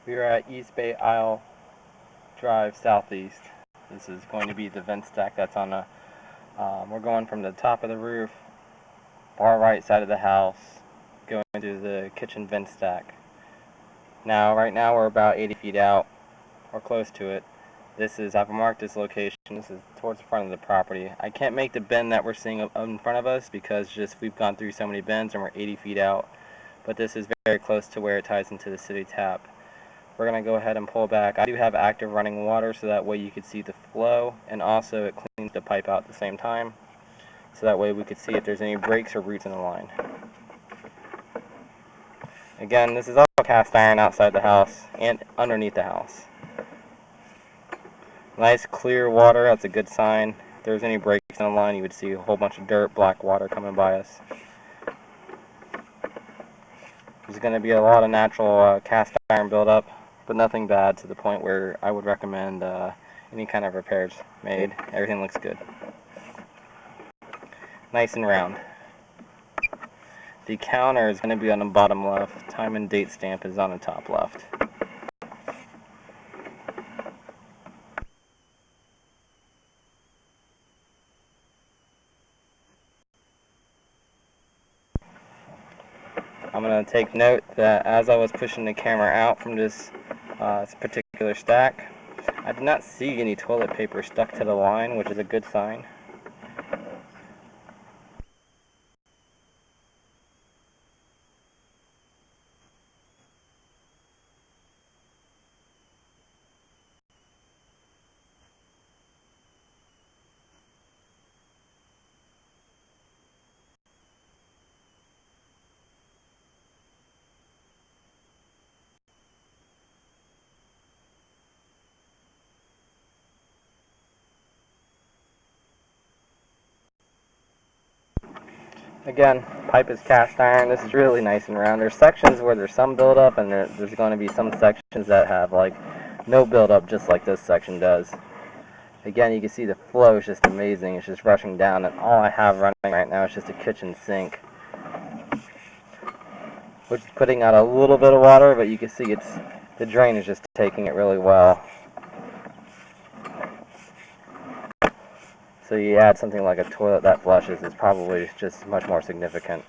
We are at East Bay Isle Drive Southeast. This is going to be the vent stack that's on the, we're going from the top of the roof, far right side of the house, going to the kitchen vent stack. Now, right now we're about 80 feet out, or close to it. I've marked this location. This is towards the front of the property. I can't make the bend that we're seeing in front of us because we've gone through so many bends and we're 80 feet out. But this is very close to where it ties into the city tap. We're going to go ahead and pull back. I do have active running water so that way you could see the flow, and also it cleans the pipe out at the same time. So that way we could see if there's any breaks or roots in the line. Again, this is all cast iron outside the house and underneath the house. Nice clear water, that's a good sign. If there's any breaks in the line, you would see a whole bunch of dirt, black water coming by us. There's going to be a lot of natural cast iron buildup, but nothing bad to the point where I would recommend any kind of repairs made. Everything looks good. Nice and round. The counter is going to be on the bottom left. Time and date stamp is on the top left. I'm going to take note that as I was pushing the camera out from this particular stack, I did not see any toilet paper stuck to the line, which is a good sign. Again, pipe is cast iron. This is really nice and round. There's sections where there's some buildup, and there's going to be some sections that have like no buildup, just like this section does. Again, you can see the flow is just amazing. It's just rushing down, and all I have running right now is just a kitchen sink, which is putting out a little bit of water, but you can see the drain is just taking it really well. So you add something like a toilet that flushes, it's probably just much more significant.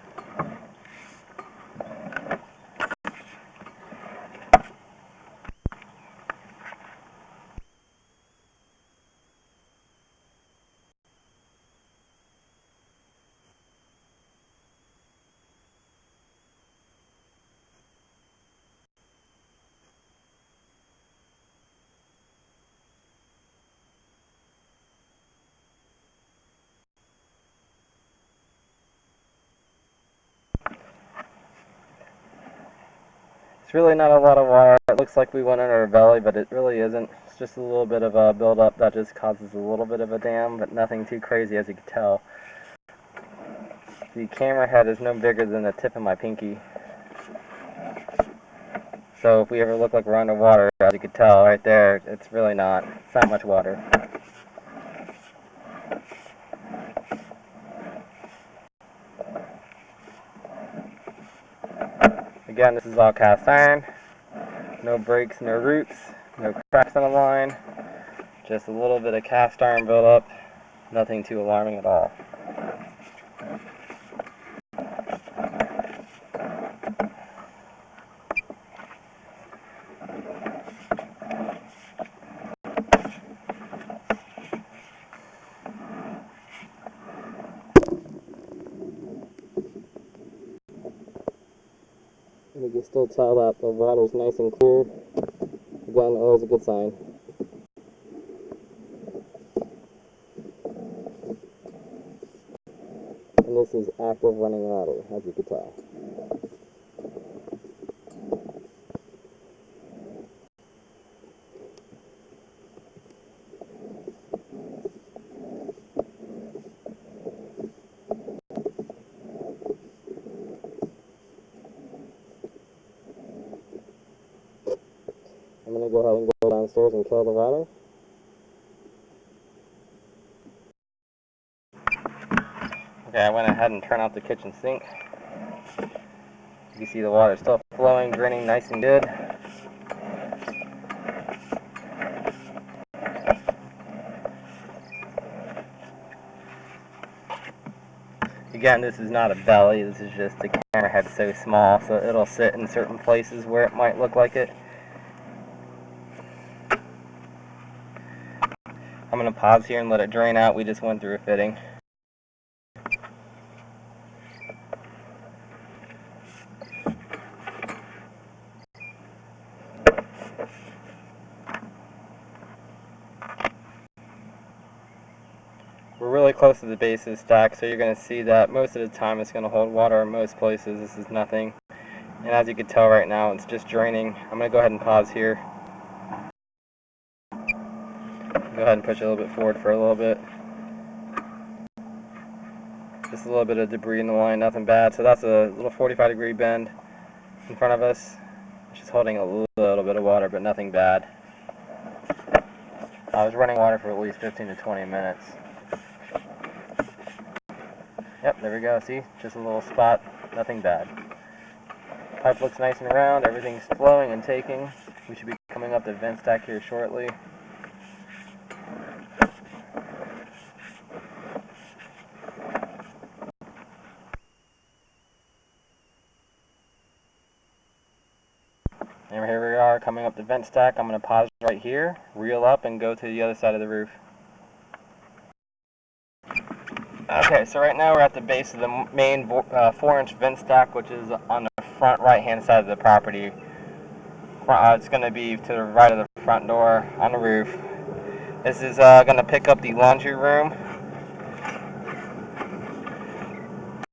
It's really not a lot of water. It looks like we went under a valley, but it really isn't. It's just a little bit of a buildup that just causes a little bit of a dam, but nothing too crazy, as you can tell. The camera head is no bigger than the tip of my pinky. So if we ever look like we're underwater, as you can tell right there, it's really not. It's not much water. Again, this is all cast iron. No breaks, no roots, no cracks on the line. Just a little bit of cast iron buildup. Nothing too alarming at all. You can still tell that the water's nice and clear. Again, always a good sign. And this is active running water, as you can tell. I'm going to go ahead and go downstairs and kill the water. Okay, I went ahead and turned off the kitchen sink. You can see the water still flowing, draining nice and good. Again, this is not a belly, this is just the camera head so small, so it'll sit in certain places where it might look like it. I'm going to pause here and let it drain out. We just went through a fitting. We're really close to the base of the stack, so you're going to see that most of the time it's going to hold water in most places. This is nothing. And as you can tell right now, it's just draining. I'm going to go ahead and pause here. Go ahead and push it a little bit forward for a little bit. Just a little bit of debris in the line, nothing bad. So that's a little 45-degree bend in front of us. It's just holding a little bit of water, but nothing bad. I was running water for at least 15 to 20 minutes. Yep, there we go. See? Just a little spot. Nothing bad. Pipe looks nice and round. Everything's flowing and taking. We should be coming up the vent stack here shortly. And here we are coming up the vent stack. I'm going to pause right here, reel up, and go to the other side of the roof. Okay, so right now we're at the base of the main 4-inch vent stack, which is on the front right-hand side of the property. It's going to be to the right of the front door on the roof. This is going to pick up the laundry room.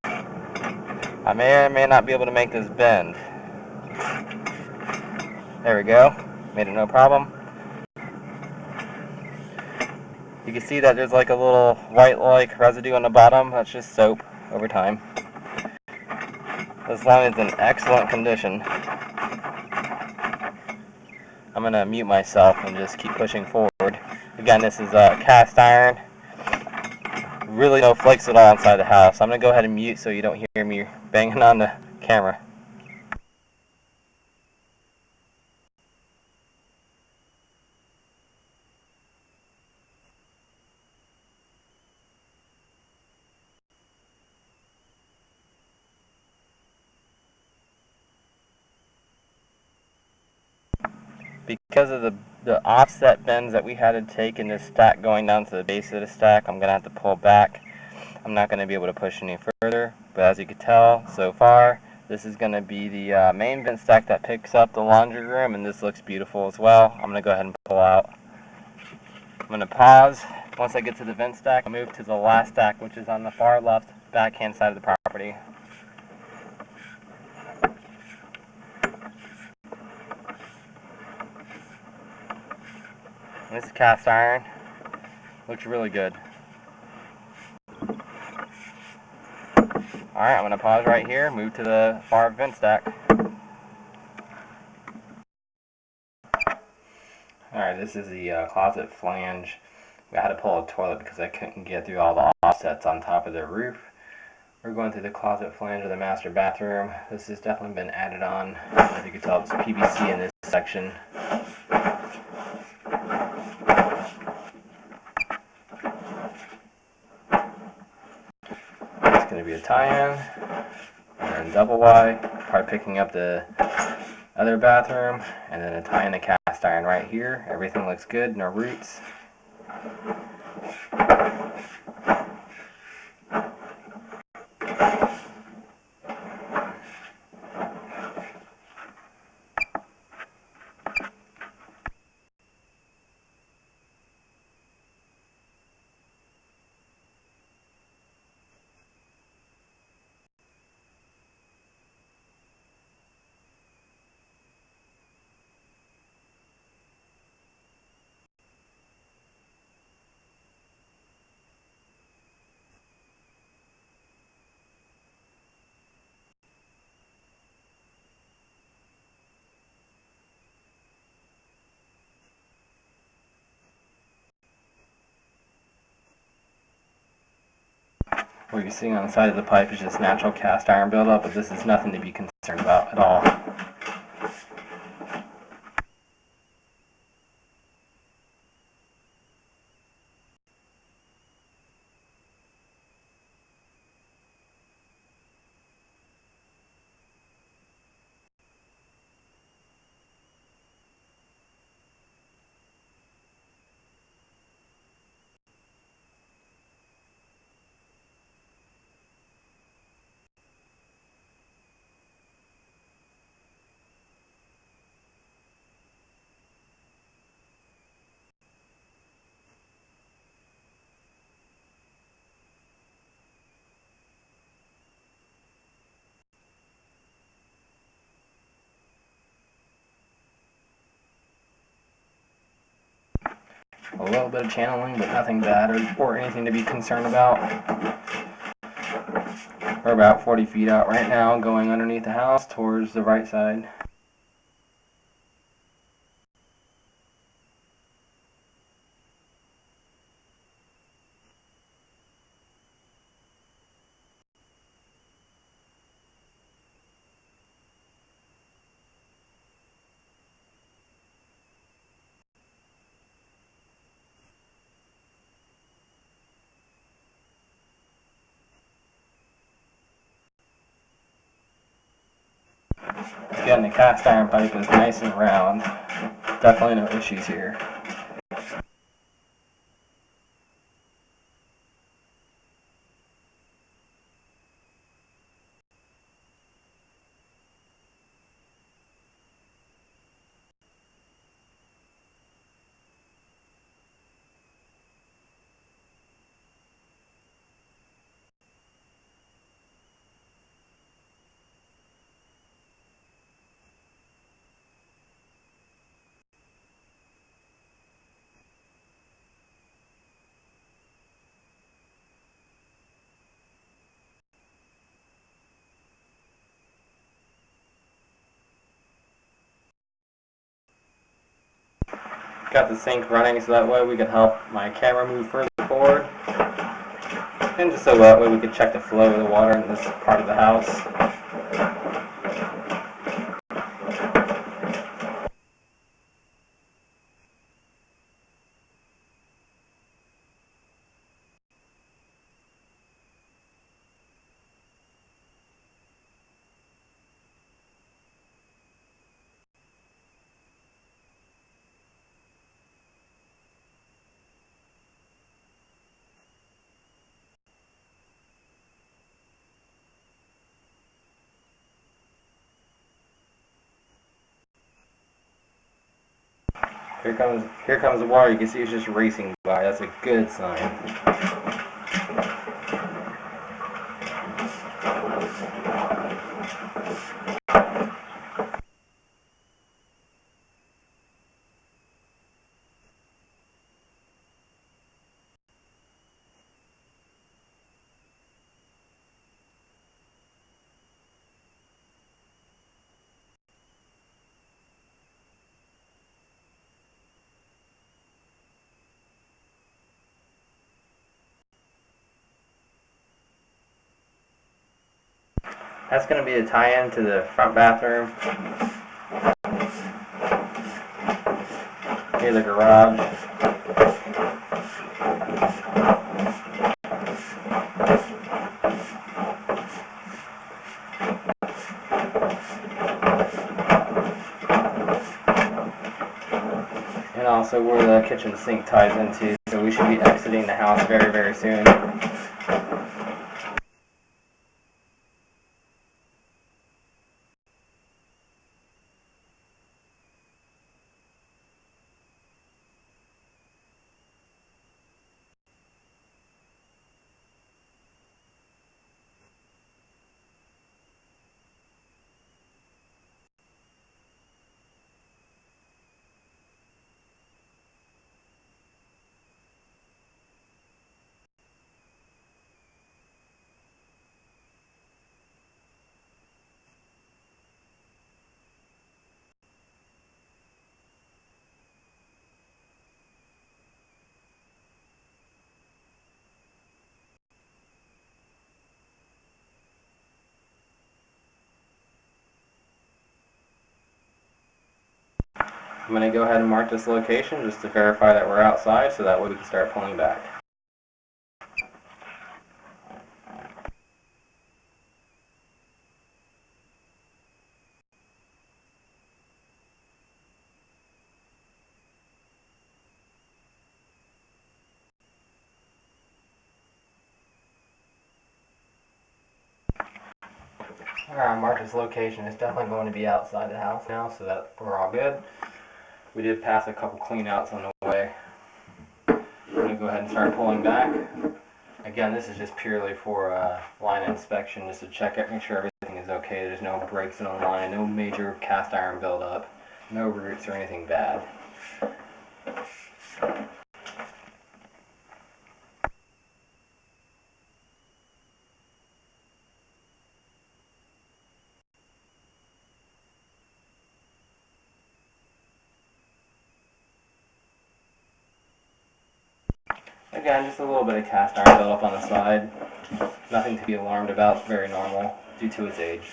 I may or may not be able to make this bend. There we go. Made it no problem. You can see that there's like a little white-like residue on the bottom. That's just soap over time. This line is in excellent condition. I'm going to mute myself and just keep pushing forward. Again, this is cast iron. Really no flakes at all inside the house. I'm going to go ahead and mute so you don't hear me banging on the camera. Because of the offset bends that we had to take in this stack going down to the base of the stack, I'm going to have to pull back. I'm not going to be able to push any further, but as you can tell so far, this is going to be the main vent stack that picks up the laundry room, and this looks beautiful as well. I'm going to go ahead and pull out. I'm going to pause. Once I get to the vent stack, I'll move to the last stack, which is on the far left backhand side of the property. This is cast iron. Looks really good. Alright, I'm going to pause right here, move to the far vent stack. Alright, this is the closet flange. I had to pull a toilet because I couldn't get through all the offsets on top of the roof. We're going through the closet flange of the master bathroom. This has definitely been added on. As you can tell, it's PVC in this section. It's going to be a tie-in, and then double Y, part picking up the other bathroom, and then a tie-in to cast iron right here. Everything looks good, no roots. What you're seeing on the side of the pipe is just natural cast iron buildup, but this is nothing to be concerned about at all. A little bit of channeling, but nothing bad or anything to be concerned about. We're about 40 feet out right now, going underneath the house towards the right side. Again, the cast iron pipe is nice and round. Definitely no issues here. Got the sink running so that way we can help my camera move further forward. And just so that way we can check the flow of the water in this part of the house. Here comes the water. You can see it's just racing by. That's a good sign. That's going to be a tie-in to the front bathroom. Here's the garage. And also where the kitchen sink ties into, so we should be exiting the house very, very soon. I'm going to go ahead and mark this location just to verify that we're outside, so that way we can start pulling back. Alright, mark this location. It's definitely going to be outside the house now, so that we're all good. We did pass a couple clean outs on the way. We're going to go ahead and start pulling back. Again, this is just purely for line inspection, just to check it, make sure everything is okay. There's no breaks in the line, no major cast iron buildup, no roots or anything bad. Again, just a little bit of cast iron buildup on the side. Nothing to be alarmed about, very normal due to its age.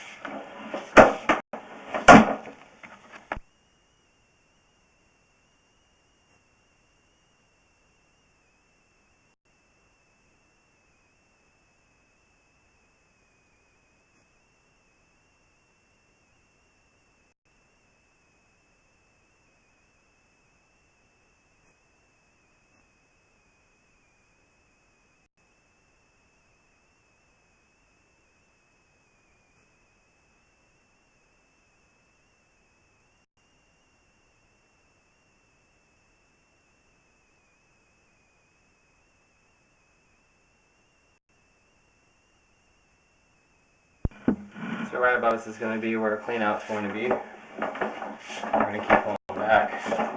So right above this is going to be where clean out's going to be. We're going to keep pulling back.